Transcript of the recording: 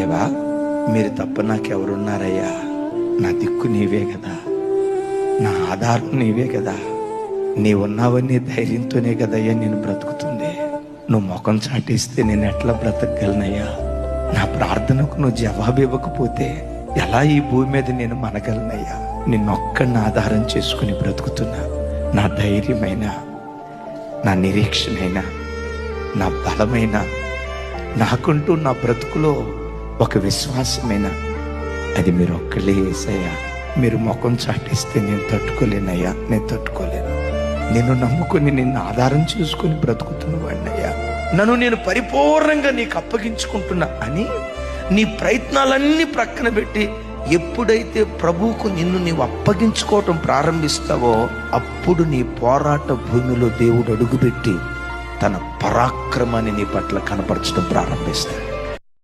దేవా, మీరు తప్ప నాకెవరున్నారయ్యా? నా దిక్కు నీవే కదా, నా ఆధారం నీవే కదా. నీవున్నావని ధైర్యంతోనే కదయ్యా నేను బ్రతుకుతుంది. నువ్వు ముఖం చాటిస్తే నేను ఎట్లా బ్రతకగలనయ్యా? నా ప్రార్థనకు నువ్వు జవాబు ఇవ్వకపోతే ఎలా ఈ భూమి మీద నేను మనగలనయ్యా? నిన్నొక్కడిని ఆధారం చేసుకుని బ్రతుకుతున్నా. నా ధైర్యమైన, నా నిరీక్షణైన, నా బలమైన, నాకుంటూ నా బ్రతుకులో ఒక విశ్వాసమైన అది మీరు ఒక్కళ్ళే యేసయ్యా. మీరు ముఖం చాటిస్తే నేను తట్టుకోలేనయ్యా, నేను తట్టుకోలేను. నేను నమ్ముకుని నిన్ను ఆధారం చేసుకుని బ్రతుకుతున్న వాడినయ్యా. నన్ను నేను పరిపూర్ణంగా నీకు అప్పగించుకుంటున్నా అని నీ ప్రయత్నాలన్నీ ప్రక్కన పెట్టి ఎప్పుడైతే ప్రభువుకు నిన్ను నీవు అప్పగించుకోవటం ప్రారంభిస్తావో అప్పుడు నీ పోరాట భూమిలో దేవుడు అడుగుపెట్టి తన పరాక్రమాన్ని నీ పట్ల కనపరచడం ప్రారంభిస్తాడు.